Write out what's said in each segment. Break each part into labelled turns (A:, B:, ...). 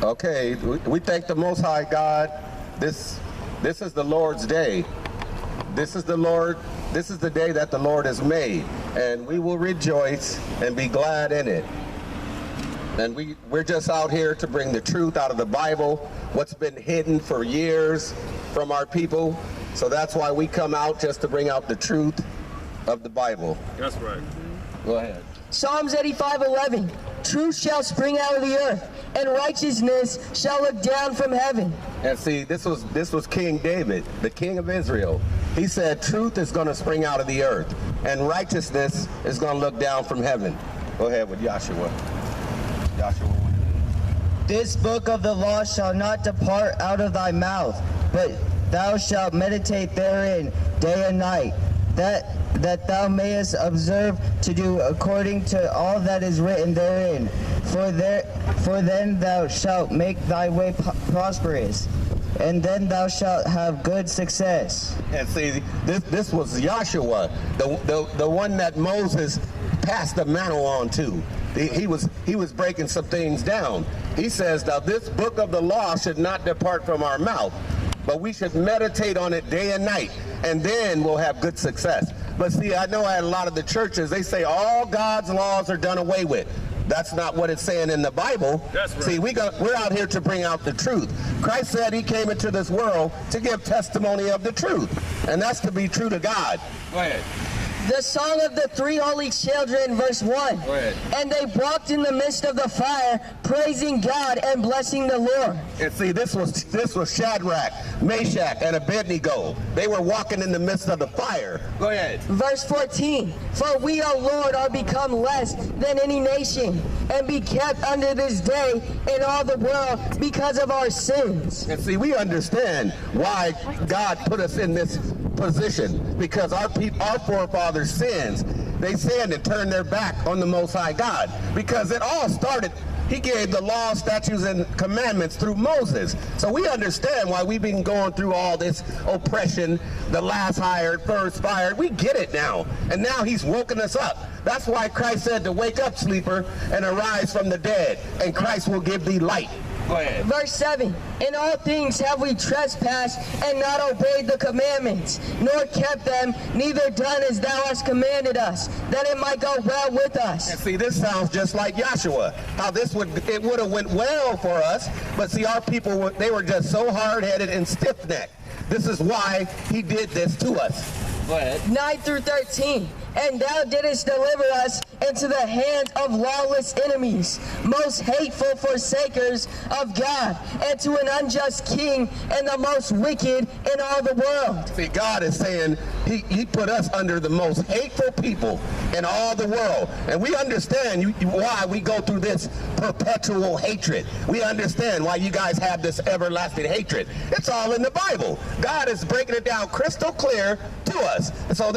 A: Okay, we thank the Most High God. This is the Lord's day. This is the day that the Lord has made, and we will rejoice and be glad in it. And we're just out here to bring the truth out of the Bible, what's been hidden for years from our people. So that's why we come out, just to bring out the truth of the Bible.
B: That's right.
A: Go ahead.
C: Psalms 85:11. Truth shall spring out of the earth, and righteousness shall look down from heaven.
A: And see, this was King David, the king of Israel. He said truth is going to spring out of the earth, and righteousness is going to look down from heaven. Go ahead with Joshua.
D: This book of the law shall not depart out of thy mouth, but thou shalt meditate therein day and night, that thou mayest observe to do according to all that is written therein. For then thou shalt make thy way prosperous, and then thou shalt have good success.
A: And see, this was Joshua, the one that Moses passed the mantle on to. He was breaking some things down. He says, now this book of the law should not depart from our mouth, but we should meditate on it day and night, and then we'll have good success. But see, I know at a lot of the churches, they say all God's laws are done away with. That's not what it's saying in the Bible.
B: That's right.
A: See, we're out here to bring out the truth. Christ said he came into this world to give testimony of the truth, and that's to be true to God.
B: Go ahead.
C: The song of the three holy children, verse 1.
A: Go ahead.
C: And they walked in the midst of the fire, praising God and blessing the Lord.
A: And see, this was Shadrach, Meshach, and Abednego. They were walking in the midst of the fire. Go ahead.
C: Verse 14. For we, O Lord, are become less than any nation, and be kept under this day in all the world because of our sins.
A: And see, we understand why God put us in this position, because our forefathers' sins, they sinned and turned their back on the Most High God, because it all started. He gave the law, statutes, and commandments through Moses. So we understand why we've been going through all this oppression, the last hired, first fired. We get it now. And now he's woken us up. That's why Christ said to wake up, sleeper, and arise from the dead, and Christ will give thee light. Go ahead.
C: Verse 7. In all things have we trespassed and not obeyed the commandments, nor kept them, neither done as thou hast commanded us, that it might go well with us.
A: And see, this sounds just like Joshua. How it would have went well for us, but see, our people, they were just so hard-headed and stiff-necked. This is why he did this to us. Go ahead.
C: 9 through 13. And thou didst deliver us into the hands of lawless enemies, most hateful forsakers of God, and to an unjust king, and the most wicked in all the world.
A: See, God is saying he put us under the most hateful people in all the world. And we understand why we go through this perpetual hatred. We understand why you guys have this everlasting hatred. It's all in the Bible. God is breaking it down crystal clear to us. And so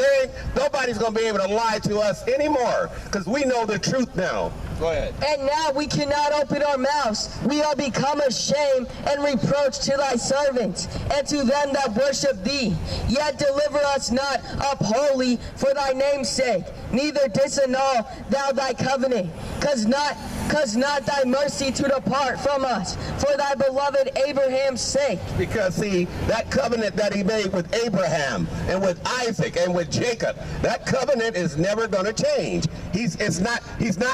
A: nobody's going to be able to lie to us anymore, because we know the truth now. Go ahead.
C: And now we cannot open our mouths. We are become a shame and reproach to thy servants, and to them that worship thee. Yet deliver us not up wholly for thy name's sake, neither disannul thou thy covenant, cause not thy mercy to depart from us, for thy beloved Abraham's sake.
A: Because see, that covenant that he made with Abraham and with Isaac and with Jacob, that covenant is never going to change. He's not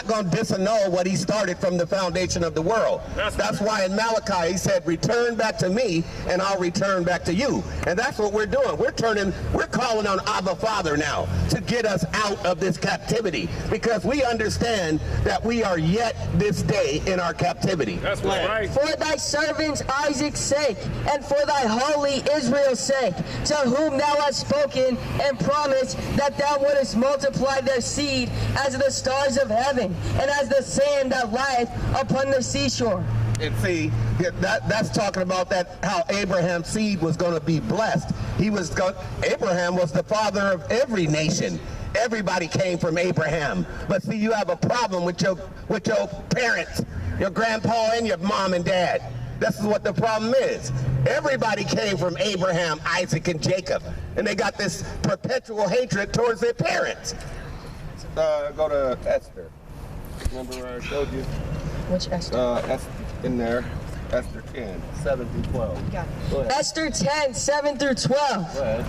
A: going to disannul what he started from the foundation of the world. That's why in Malachi he said, return back to me and I'll return back to you. And that's what we're doing. We're calling on Abba Father now to get us out of this captivity, because we understand that we are yet this day in our captivity.
B: That's right.
C: For thy servants Isaac's sake, and for thy holy Israel's sake, to whom thou hast spoken and promised that thou wouldest multiply their seed as the stars of heaven, and as the sand that lieth upon the seashore.
A: And see, that's talking about that, how Abraham's seed was going to be blessed. Abraham was the father of every nation. Everybody came from Abraham. But see, you have a problem with your parents, your grandpa and your mom and dad. This is what the problem is. Everybody came from Abraham, Isaac, and Jacob, and they got this perpetual hatred towards their parents. Go to Esther. Remember where I showed you?
C: Which Esther?
A: In there. Esther 10, 7 through 12.
C: Got it.
A: Go ahead.
C: Esther 10, 7 through 12.
A: Go ahead.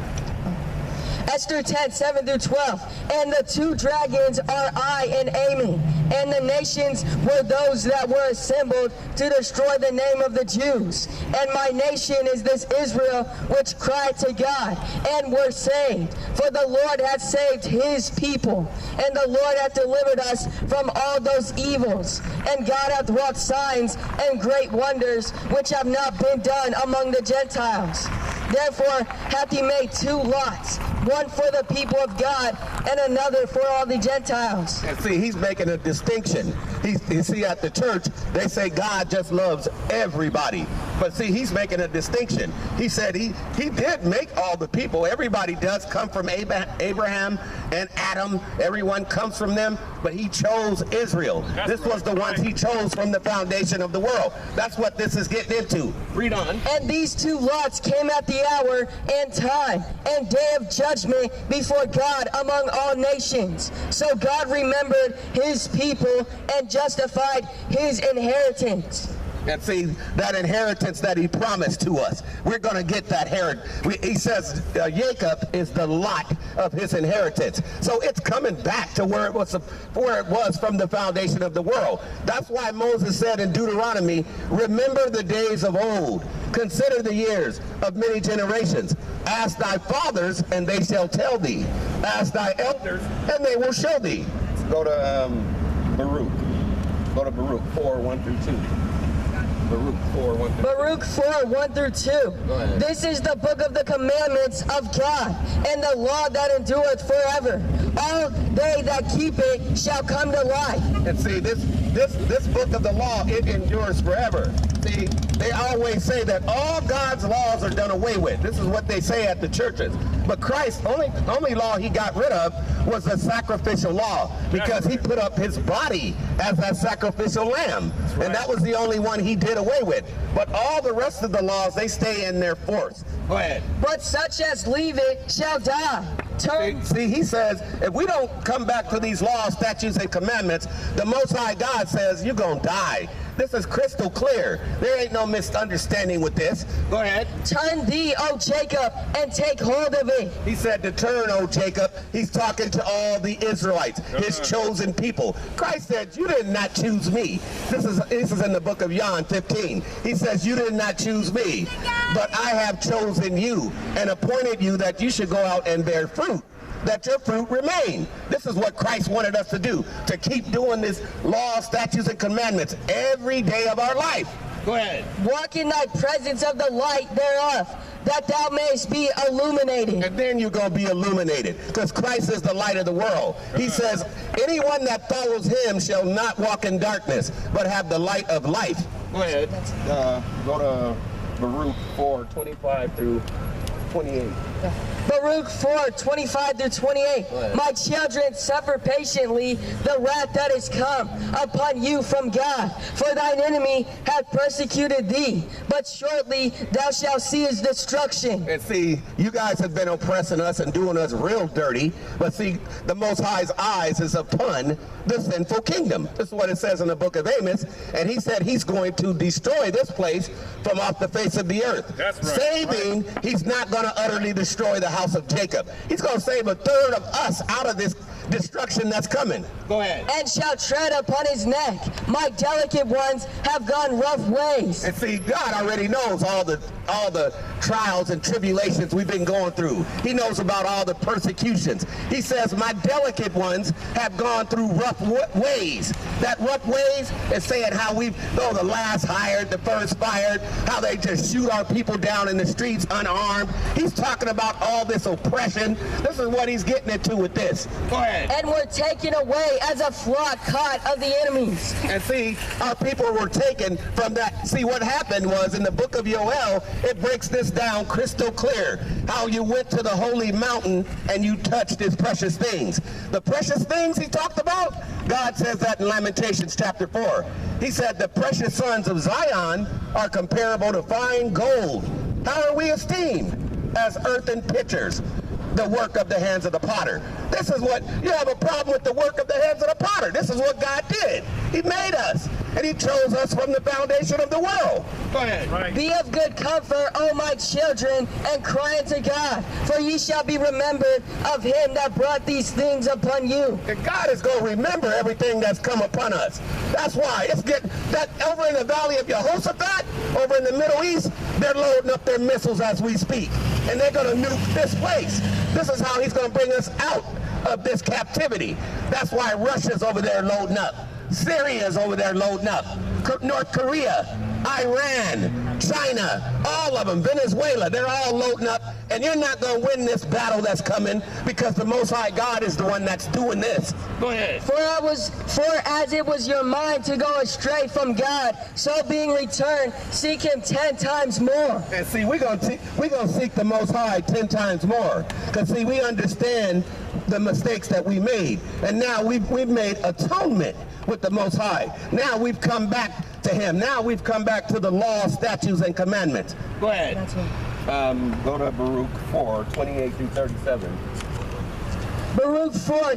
C: Esther 10, 7 through 12. And the two dragons are I and Amen. And the nations were those that were assembled to destroy the name of the Jews. And my nation is this Israel, which cried to God, and were saved. For the Lord hath saved his people, and the Lord hath delivered us from all those evils. And God hath wrought signs and great wonders, which have not been done among the Gentiles. Therefore hath he made two lots, one for the people of God and another for all the Gentiles.
A: And see, he's making a distinction. You see, at the church, they say God just loves everybody. But see, he's making a distinction. He said he did make all the people. Everybody does come from Abraham and Adam. Everyone comes from them. But he chose Israel. This was the ones he chose from the foundation of the world. That's what this is getting into. Read on.
C: And these two lots came at the hour and time and day of judgment before God among all nations. So God remembered his people and justified his inheritance.
A: And see, that inheritance that he promised to us, we're going to get that inheritance. He says Jacob is the lot of his inheritance. So it's coming back to where it was from the foundation of the world. That's why Moses said in Deuteronomy, remember the days of old. Consider the years of many generations. Ask thy fathers, and they shall tell thee. Ask thy elders, and they will show thee. Go to Baruch. Go to Baruch 4, 1 through 2. Baruch 4, 1 through 2.
C: Baruch 4, 1 through 2.
A: Go ahead.
C: This is the book of the commandments of God, and the law that endureth forever. All they that keep it shall come to life.
A: And see, this book of the law, it endures forever. See, they always say that all God's laws are done away with. This is what they say at the churches. But Christ, only law he got rid of was the sacrificial law, because he put up his body as that sacrificial lamb. And that was the only one he did away with. But all the rest of the laws, they stay in their force. Go ahead.
C: But such as leave it shall die.
A: See, he says, if we don't come back to these laws, statutes, and commandments, the Most High God says, you're going to die. This is crystal clear. There ain't no misunderstanding with this. Go ahead.
C: Turn thee, O Jacob, and take hold of it.
A: He said to turn, O Jacob. He's talking to all the Israelites, his chosen people. Christ said, you did not choose me. This is in the book of John 15. He says, you did not choose me, but I have chosen you and appointed you that you should go out and bear fruit, that your fruit remain. This is what Christ wanted us to do, to keep doing this law, statutes, and commandments every day of our life. Go ahead.
C: Walk in thy presence of the light thereof, that thou mayest be illuminated.
A: And then you're going to be illuminated, because Christ is the light of the world. He says, anyone that follows him shall not walk in darkness, but have the light of life. Go ahead. Go to Baruch 4, 25 through 28.
C: Baruch 4, 25 through 28. My children, suffer patiently the wrath that is come upon you from God. For thine enemy hath persecuted thee, but shortly thou shalt see his destruction.
A: And see, you guys have been oppressing us and doing us real dirty, but see, the Most High's eyes is upon the sinful kingdom. This is what it says in the book of Amos, and he said he's going to destroy this place from off the face of the earth.
B: That's right.
A: Saving, he's not going to utterly destroy the house of Jacob. He's going to save a third of us out of this destruction that's coming. Go ahead.
C: And shall tread upon his neck. My delicate ones have gone rough ways.
A: And see, God already knows all the trials and tribulations we've been going through. He knows about all the persecutions. He says, my delicate ones have gone through rough ways. That rough ways is saying how the last hired, the first fired, how they just shoot our people down in the streets unarmed. He's talking about all this oppression. This is what he's getting into with this. Go ahead.
C: And were taken away as a flock caught of the enemies.
A: And see, our people were taken from that. See, what happened was in the book of Joel, it breaks this down crystal clear. How you went to the holy mountain and you touched his precious things. The precious things he talked about, God says that in Lamentations chapter 4. He said the precious sons of Zion are comparable to fine gold. How are we esteemed? As earthen pitchers. the work of the hands of the potter. This is what, you have a problem with the work of the hands of the potter. This is what God did. He made us, and he chose us from the foundation of the world. Go ahead. Right.
C: Be of good comfort, O my children, and cry unto God, for ye shall be remembered of him that brought these things upon you.
A: And God is going to remember everything that's come upon us. That's why it's getting that over in the valley of Jehoshaphat, over in the Middle East, they're loading up their missiles as we speak, and they're going to nuke this place. This is how he's going to bring us out of this captivity. That's why Russia's over there loading up. Syria's over there loading up. North Korea, Iran, China, all of them, Venezuela, they're all loading up. And you're not going to win this battle that's coming because the Most High God is the one that's doing this. Go ahead.
C: For as it was your mind to go astray from God, so being returned, seek him 10 times more.
A: And see, we're gonna seek the Most High 10 times more. Because see, we understand the mistakes that we made. And now we've made atonement with the Most High. Now we've come back to him. Now we've come back to the law, statutes, and commandments. Go ahead. Go to Baruch 4, 28 through 37.
C: Baruch 4,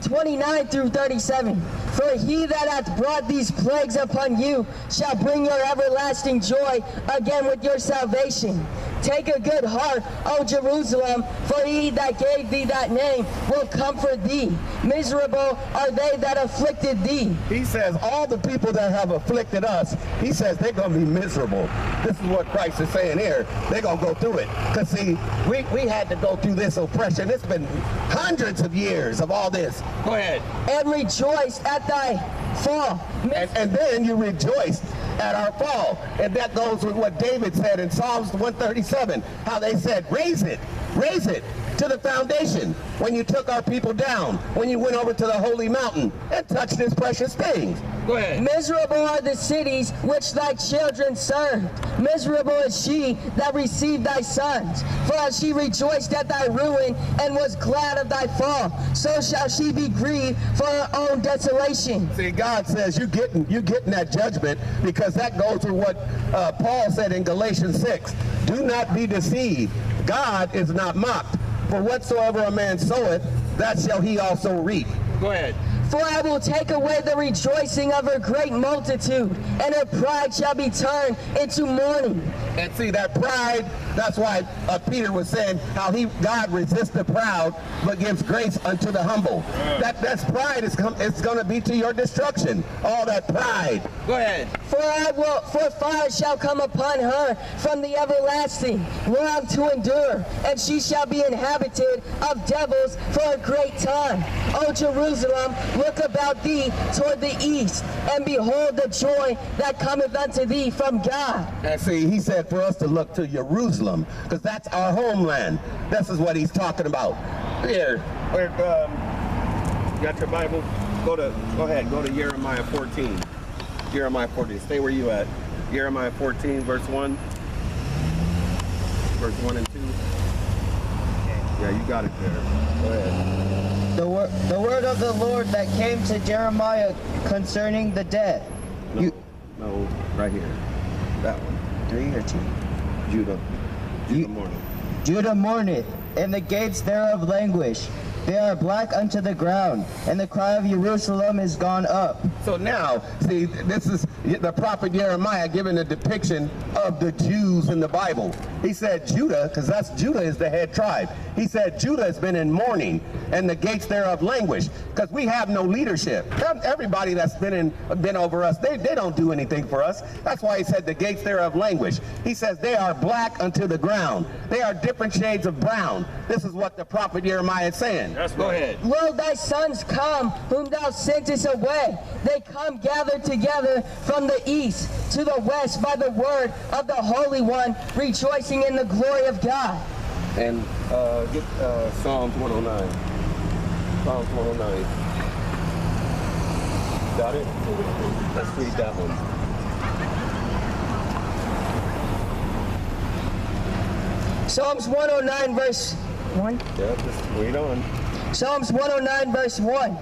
C: 29 through 37. For he that hath brought these plagues upon you shall bring your everlasting joy again with your salvation. Take a good heart, O Jerusalem, for he that gave thee that name will comfort thee. Miserable are they that afflicted thee.
A: He says all the people that have afflicted us, he says they're going to be miserable. This is what Christ is saying here. They're going to go through it. Because see, we had to go through this oppression. It's been hundreds of years of all this. Go ahead.
C: And rejoice at thy fall.
A: And then you rejoiced at our fall. And that goes with what David said in Psalms 137, how they said, raise it to the foundation when you took our people down, when you went over to the holy mountain and touched his precious things. Go ahead.
C: Miserable are the cities which thy children served. Miserable is she that received thy sons. For as she rejoiced at thy ruin and was glad of thy fall, so shall she be grieved for her own desolation.
A: See, God says you're getting that judgment because that goes with what Paul said in Galatians 6. Do not be deceived. God is not mocked. For whatsoever a man soweth, that shall he also reap. Go ahead.
C: For I will take away the rejoicing of her great multitude, and her pride shall be turned into mourning.
A: And see, that pride, that's why Peter was saying how God resists the proud, but gives grace unto the humble. That's pride is going to be to your destruction. All that pride. Go ahead.
C: For fire shall come upon her from the everlasting, long to endure, and she shall be inhabited of devils for a great time. O Jerusalem, look about thee toward the east, and behold the joy that cometh unto thee from God.
A: And see, he said for us to look to Jerusalem, because that's our homeland. This is what he's talking about. Here, you got your Bible? Go ahead, go to Jeremiah 14. Jeremiah 14, stay where you at. Jeremiah 14, verse 1. Verse 1 and 2. Yeah, you got it there. Go ahead.
D: The word of the Lord that came to Jeremiah concerning the dead.
A: No, right here. That one.
D: 3 or 2?
A: Judah mourneth.
D: Judah mourneth, and the gates thereof languish. They are black unto the ground, and the cry of Jerusalem is gone up.
A: So now, see, this is the prophet Jeremiah giving a depiction of the Jews in the Bible. He said Judah, because Judah is the head tribe. He said Judah has been in mourning, and the gates thereof languish, because we have no leadership. Everybody that's been over us, they don't do anything for us. That's why he said the gates thereof languish. He says they are black unto the ground. They are different shades of brown. This is what the prophet Jeremiah is saying.
B: That's
A: Go
B: right.
A: ahead.
C: Lo, thy sons come, whom thou sentest away. They come gathered together from the east to the west by the word of the Holy One, rejoicing in the glory of God.
A: And get Psalms 109. Psalms 109. Got it? Let's read that one.
C: Psalms 109 verse 1.
A: Yeah, just read on.
C: Psalms 109 verse 1.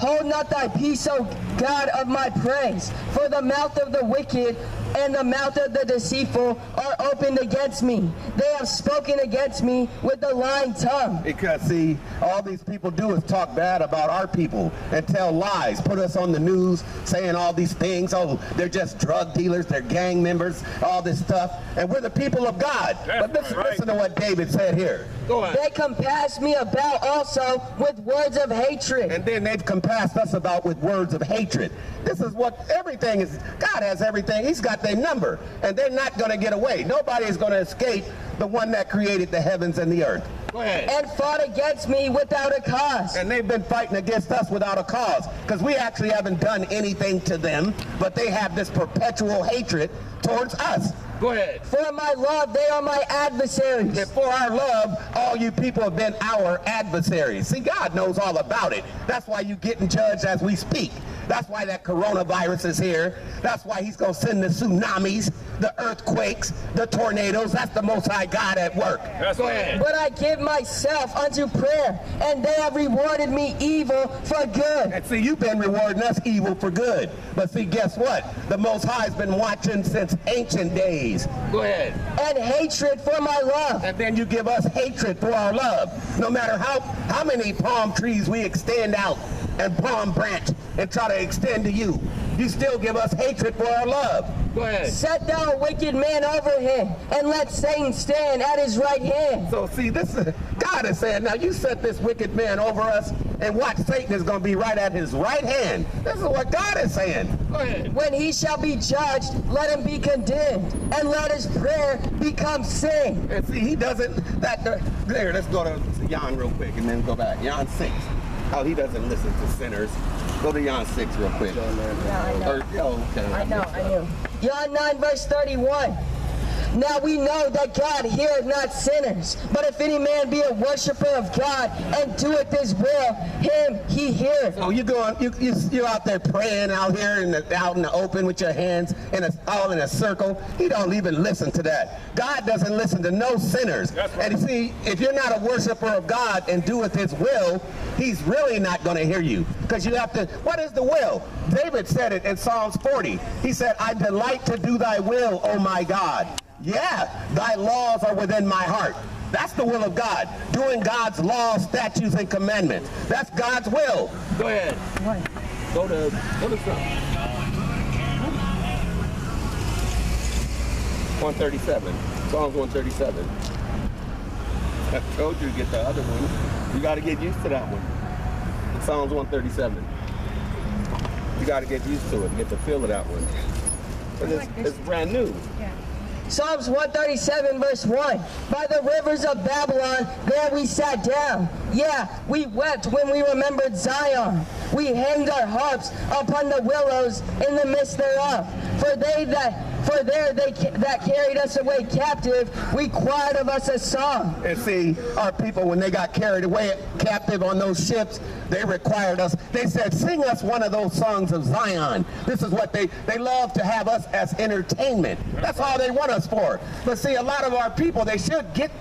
C: Hold not thy peace, O God of my praise, for the mouth of the wicked and the mouth of the deceitful are opened against me. They have spoken against me with a lying tongue.
A: Because, see, all these people do is talk bad about our people and tell lies, put us on the news saying all these things. Oh, they're just drug dealers, they're gang members, all this stuff. And we're the people of God. But listen to what David said here. Go ahead.
C: They compass me about also with words of hatred.
A: And then they've compassed us about with words of hatred. This is what everything is. God has everything. He's got their number. And they're not going to get away. Nobody is going to escape the one that created the heavens and the earth. Go ahead.
C: And fought against me without a cause.
A: And they've been fighting against us without a cause. Because we actually haven't done anything to them. But they have this perpetual hatred towards us. Go ahead.
C: For my love, they are my adversaries.
A: And for our love, all you people have been our adversaries. See, God knows all about it. That's why you're getting judged as we speak. That's why that coronavirus is here. That's why he's going to send the tsunamis, the earthquakes, the tornadoes. That's the Most High God at work. Go ahead.
C: But I give myself unto prayer, and they have rewarded me evil for good.
A: And see, you've been rewarding us evil for good. But see, guess what? The Most High's been watching since ancient days. Go ahead.
C: And hatred for my love.
A: And then you give us hatred for our love. No matter how many palm trees we extend out and palm branch and try to extend to you, you still give us hatred for our love. Go ahead.
C: Set thou a wicked man over him, and let Satan stand at his right hand.
A: So see, God is saying, now you set this wicked man over us, and watch, Satan is going to be right at his right hand. This is what God is saying. Go ahead.
C: When he shall be judged, let him be condemned, and let his prayer become sin.
A: And see, he doesn't, there, let's go to John real quick and then go back. John 6. How he doesn't listen to sinners. Go to John 6 real quick.
C: I know. John 9 verse 31. Now we know that God heareth not sinners, but if any man be a worshiper of God and doeth his will, him he heareth.
A: So you're out there praying out here out in the open with your hands all in a circle. He don't even listen to that. God doesn't listen to no sinners. And you see, if you're not a worshiper of God and doeth his will, he's really not going to hear you. Because you have to, what is the will? David said it in Psalms 40. He said, I delight to do thy will, O my God. Yeah, thy laws are within my heart. That's the will of God. Doing God's laws, statutes, and commandments. That's God's will. Go ahead. Go to something. 137. Psalms 137. I told you to get the other one. You got to get used to that one. Psalms 137. You got to get used to it. Get the feel of that one. It's brand new.
B: Yeah.
C: Psalms 137 verse 1. By the rivers of Babylon, there we sat down. Yeah, we wept when we remembered Zion. We hanged our harps upon the willows in the midst thereof. For there they that carried us away captive, required of us a song.
A: And see, our people, when they got carried away captive on those ships, they required us. They said, sing us one of those songs of Zion. This is what they love to have us as entertainment. That's all they want us for. But see, a lot of our people, they should get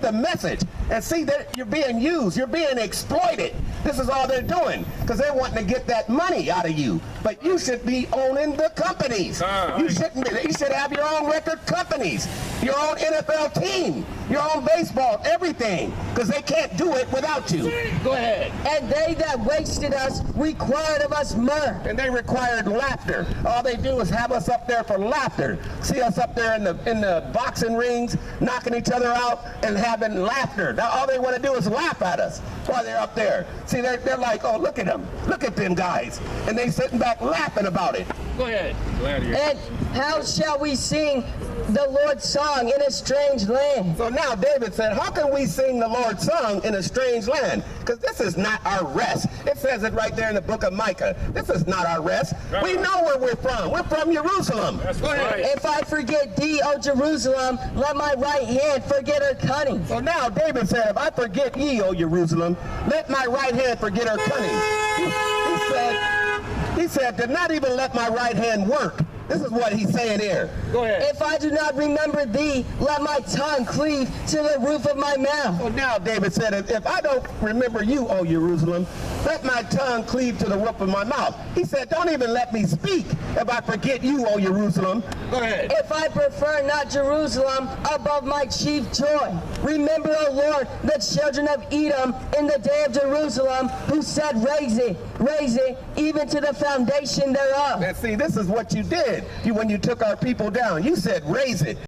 A: the message and see that you're being used, you're being exploited. This is all they're doing because they're wanting to get that money out of you. But you should be owning the companies. You shouldn't be. You should have your own record companies, your own NFL team, your own baseball, everything, because they can't do it without you. Go ahead.
C: And they that wasted us required of us myrrh.
A: And they required laughter. All they do is have us up there for laughter. See us up there in the boxing rings, knocking each other out and having laughter. Now all they want to do is laugh at us while they're up there. See, they're like, oh, look at them. Look at them guys. And they sitting back laughing about it. Go ahead.
C: And how shall we sing the Lord's song in a strange land?
A: So now David said, how can we sing the Lord's song in a strange land? Because this is not our rest. It says it right there in the book of Micah. This is not our rest. We know where we're from. We're from Jerusalem. Go ahead.
C: If I forget thee, O Jerusalem, let my right hand forget her cunning.
A: So now David said, if I forget ye, O Jerusalem, let my right hand forget her cunning. He said, did not even let my right hand work. This is what he's saying here. Go ahead.
C: If I do not remember thee, let my tongue cleave to the roof of my mouth.
A: Well, now David said, if I don't remember you, O Jerusalem, let my tongue cleave to the roof of my mouth. He said, don't even let me speak if I forget you, O Jerusalem. Go ahead.
C: If I prefer not Jerusalem above my chief joy. Remember, O Lord, the children of Edom in the day of Jerusalem, who said, raise it, even to the foundation thereof.
A: And see, this is what you did when you took our people down. You said, raise it.